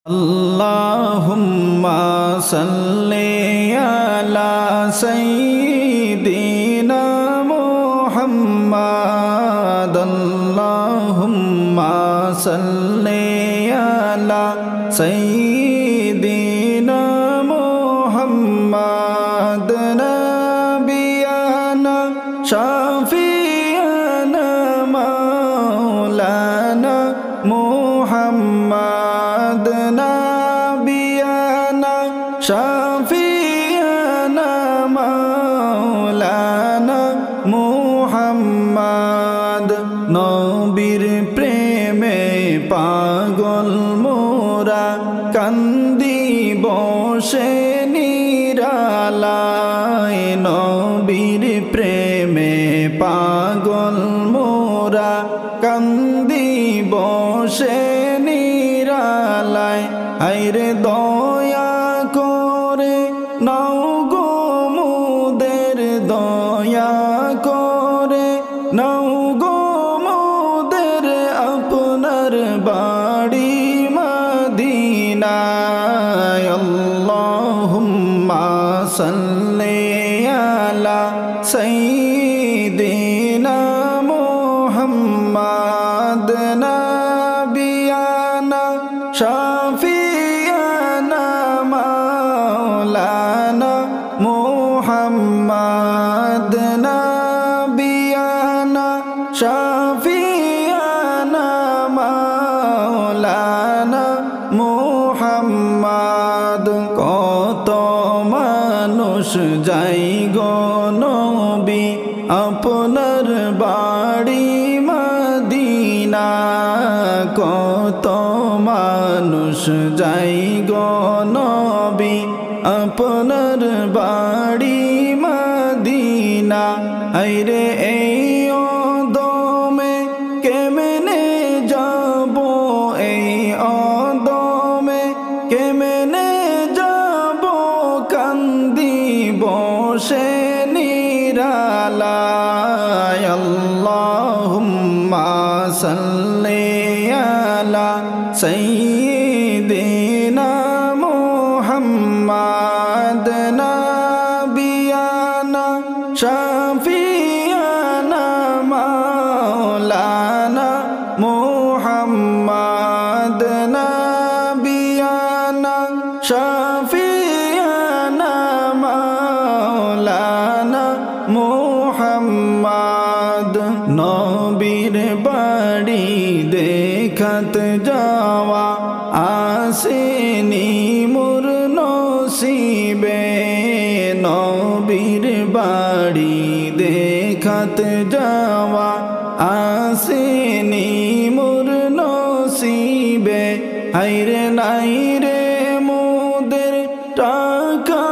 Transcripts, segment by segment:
अल्लाहुम्मा सल्ली अला सय्यिदिना मुहम्मद अल्लाहुम्मा सल्ली अला सय्यिदिना मुहम्मद नबियाना शाफियाना मौलाना मुहम्मद नबियाना शाफियाना मौलाना मुहम्मद नबीर प्रेमे पागल मोरा कान्दी बसे निरालाय नबीर प्रेमे पागल मोरा कान्दी बसे निरालाয় আইরে দয়া করে নাও গো মোদের দয়া করে নাও গো মোদের আপনার বাড়ি মদিনায় আল্লাহুম্মা সাল্লি আলা সাইয়্যিদিনা মুহাম্মাদ নবিয়ানা শাফিয়ানা মাওলানা মুহাম্মদ নবিয়ানা শাফিয়ানা মাওলানা মুহাম্মদ কত মানুষ যাই গো নবী আপনার বাড়ি মদিনা কত মানুষ যাই গো নবী আপনার বাড়ি মদিনা আইরে এই অদমে কেমনে যাব এই অদমে কেমনে যাব কান্দি বসে নিরালায় আল্লাহুম্মা সাল্লি আলা সাইয়্যিদিনা মুহাম্মাদ নবিয়ানা শাফিয়ানা মাওলানা মুহাম্মাদ নবিয়ানা শাফিয়ানা মাওলানা মুহাম্মাদ নবীর বাড়ি দেখাত যাওয়া আসেনি মোর নসিবে নবীর বাড়ি দেখাত যাওয়া আসেনি মোর নসিবে হায়রে নাই রে মোদের টাকা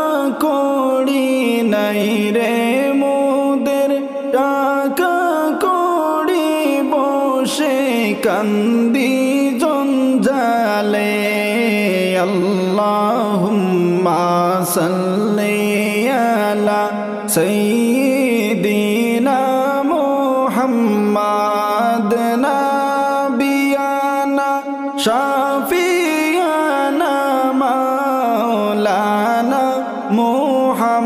কড়ি নাই রে মোদের টাকা কড়ি বসে কান্দি জঞ্জালে আল্লাহুম্মা সাল্লি আলা সাইয়্যিদিনা মুহাম্মাদ নবিয়ানা শাফিয়ানা মাওলানা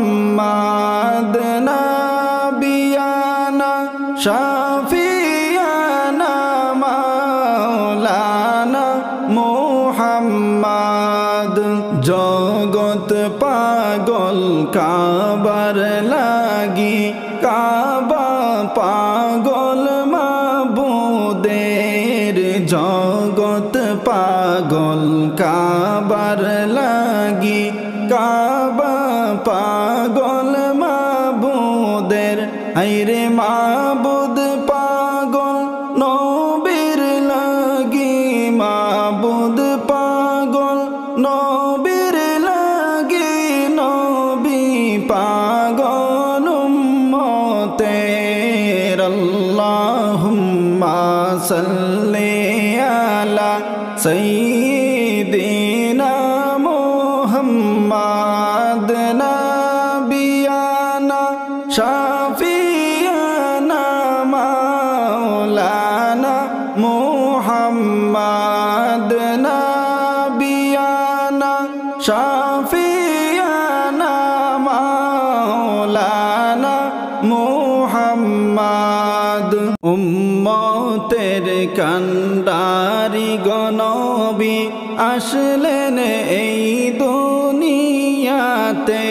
মুহাম্মাদ নবিয়ানা শাফিয়ানা মাওলানা মুহাম্মাদ জগত পাগল কাবার লাগি কাবা পাগল মাবুদের জগত পাগল কাবার লাগি কাবা পাগল মাবুদের আইরে মাবুদ পাগল নবীর লাগি মাবুদ পাগল নবীর লাগি নবী পাগল উম্মতের আল্লাহুম্মা সাল্লি আলা সাইয়্যিদিনা মুহাম্মাদ নবিয়ানা শাফিয়ানা মাওলানা মুহাম্মাদ নবিয়ানা শাফিয়ানা মাওলানা মুহাম্মদ উম্মতের কান্ডারি গনবী আসলেন এই দুনিয়াতে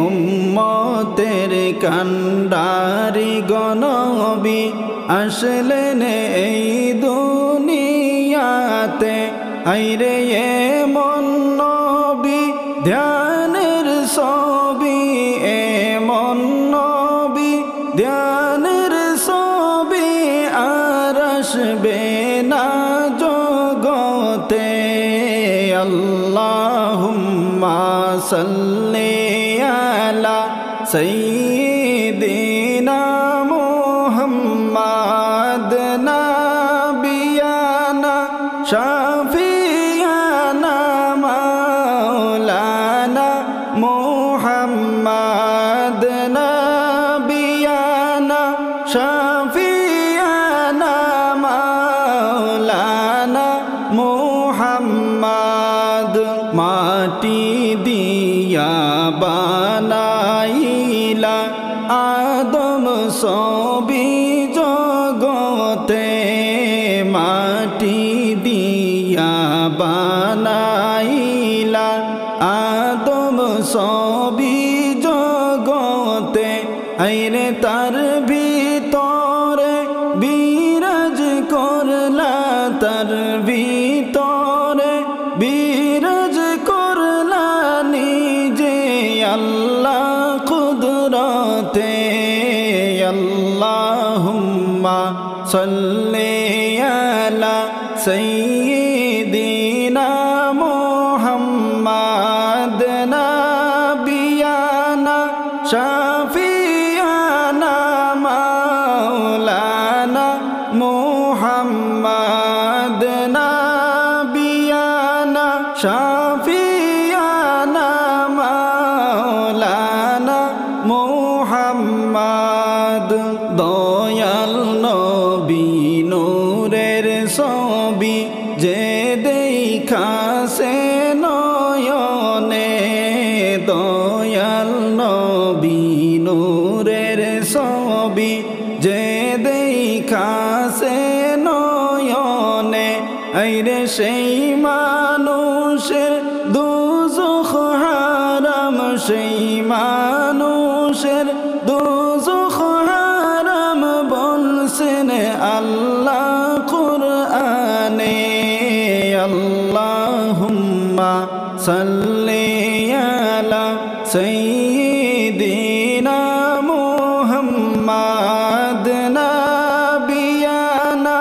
উম্মতের কান্ডারি গনবী আসলেন এই দুনিয়াতে আইরে এমন নবী ধ্যানের ছবি এমন নবী ধ্যানের ছবি আর আসবে না জগতে আল্লাহুম্মা সাল্লি আলা সাইয়্যিদিনা মুহাম্মাদ নাবিয়ানা শাফিয়ানা মাওলানা মুহাম্মাদ নাবিয়ানা শাফিয়ানা মাওলানা মুহাম্মদ মাটি দিয়া বানাইলা আদম ছবি জগতে মাটি দিয়া বানাইলা আদম ছবি জগতে আইরে তার ভিতরে বিরাজ করলা তার ভিতরে বিরাজ করলা নিজে আল্লাহ কুদরতে আল্লাহুম্মা সাল্লি আলা সাইয়্যিদিনা মুহাম্মাদ নাবিয়ানা শাফিয়ানা মাওলানা মুহাম্মাদ নাবিয়ানা শাফিয়ানা মাওলানা মুহাম্মদ দয়াল নবী নূরের ছবি যে দেখাছে নয়নে দয়াল নবী নূরের ছবি যে দেখাছে নয়নে আইরে সেই মানুষের দুজখ হারাম সেই মানুষের দুজখ হারাম বলছেন আল্লাহ কুরআনে আল্লাহুম্মা সাল্লি আলা সাইয়্যিদিনা মুহাম্মাদ নাবিয়ানা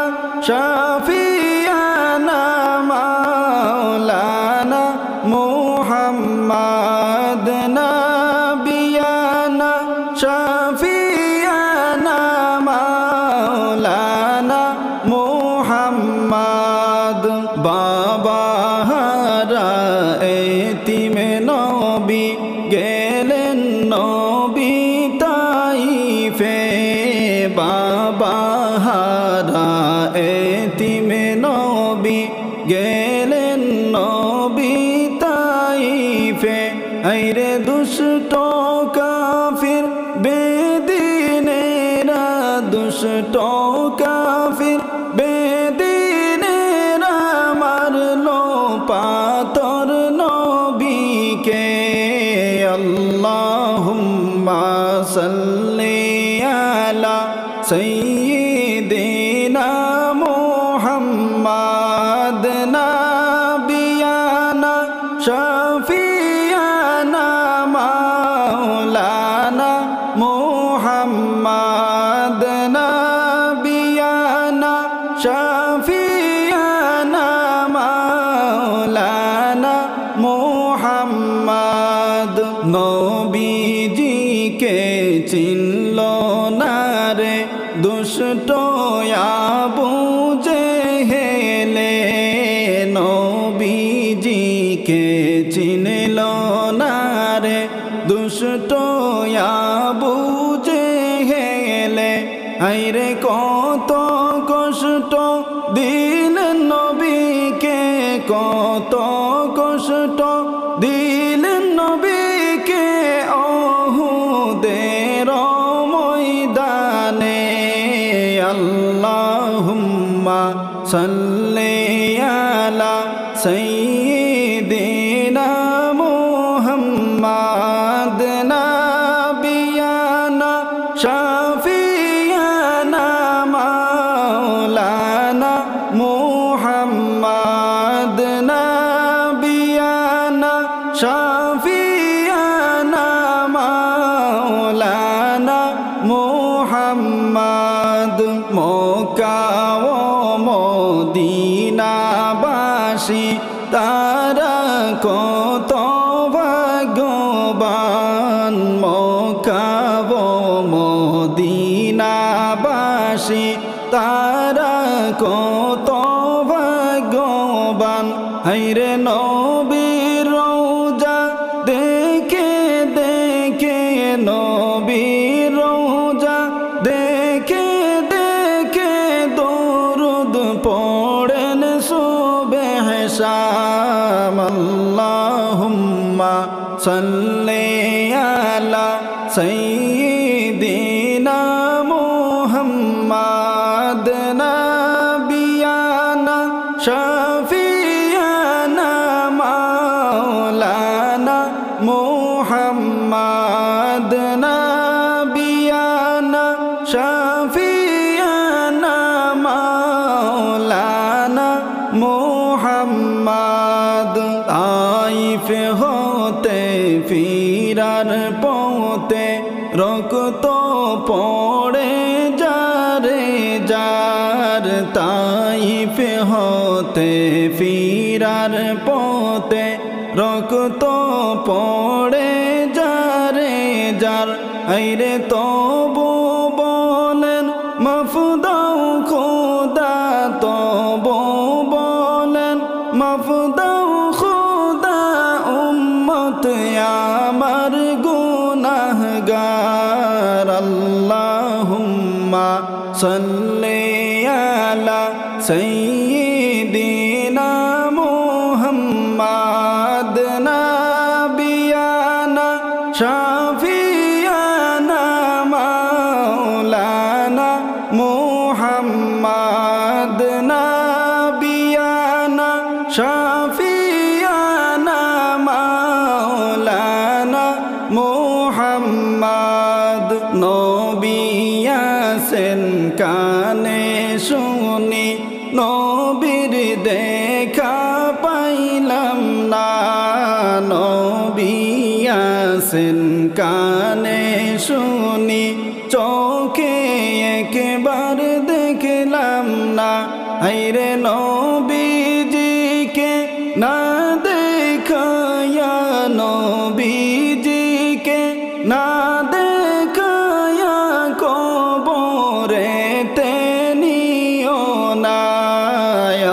শাফিয়ানা মাওলানা মুহাম্মাদ নাবিয়ানা শাফিয়ানা মাওলানা মুহাম্মদ বাবা হারা এতিম নবী গেলেন নবী তাইফে বাবা হারা এতিম নবী গেলেন নবী তাইফে আইরে দুষ্ট কাফির বেদিনেরা দুষ্ট কাফির বেদিনেরা মারলো পাথর নবীকে আল্লাহুম্মা সাল্লি আলা সাইয়্যিদিনা মুহাম্মাদ নাবিয়ানা শাফিয়ানা মাওলানা মুহাম্মাদ নাবিয়ানা শাফিয়ানা মাওলানা মুহাম্মদ নবীজিকে চিনল না রে দুষ্ট আবু জেহেলে নবীজিকে চিনল না রে দুষ্ট আবু জেহেলে আইরে কত কষ্ট দিলেন নবীকে কত কষ্ট দিলেন নবীকে উহুদের ময়দানে। আল্লাহুম্মা সাল্লি আলা সাইয়্যিদিনা মুহাম্মাদ নাবিয়ানা শাফিয়ানা মাওলানা মুহাম্মাদ নাবিয়ানা শাফিয়ানা মাওলানা মুহাম্মাদ। মক্কা ও মদিনাবাসী তারা কত ভাগ্যবান। মক্কা ও মদিনাবাসী তারা কত ভাগ্যবান। হায়রে নবীর রওজা দেখে দেখে, নবীর রওজা দেখে দেখে দরুদ পড়েন সুবহ শাম। আল্লাহুম্মা সাল্লি আলা সাইয়্যিদিনা মুহাম্মাদ নাবিয়ানা শাফিয়ানা মাওলানা মুহাম্মাদ নাবিয়ানা শাফিয়ানা মাওলানা মুহাম্মাদ। তাইফ হতে ফিরার পথে রক্ত পড়ে যারে যার। তাইফ হতে ফিরার পথে রক্ত পড়ে যারে যার। আইরে তবু বলেন মাফ দাও খোদা, তবু বলেন মাফ দাও খোদা, উম্মত আমার গুনাহগার। আল্লাহুম্মা সাল্লি আলা সাইয়্যিদিনা মুহাম্মাদ নাবিয়ানা শাফিয়ানা মাওলানা মুহাম্মাদ নাবিয়ানা শাফিয়ানা মাওলানা মুহাম্মাদ। নবী আছেন কানে শুনি, নবীর দেখা পাইলাম না। নবী আছেন কানে শুনি, চোখে একবার দেখলাম না। হায়রে নবীজিকে না দেখায়া, নবীজিকে না দেখায়া কবরেতে নিও না।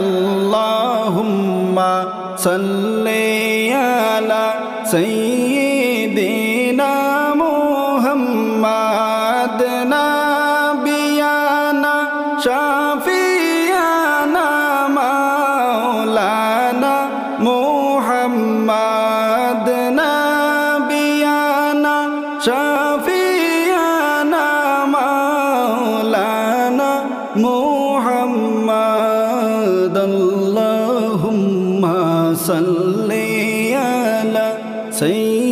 আল্লাহুম্মা সাল্লি আলা সাইয়্যিদিনা মুহাম্মাদ নাবিয়ানা শাফিয়ানা মাওলানা মুহাম্মাদ নাবিয়ানা শাফিয়ানা মাওলানা মুহাম্মাদ। আল্লাহুম্মা সাল্লি আলা সাইয়্যিদিনা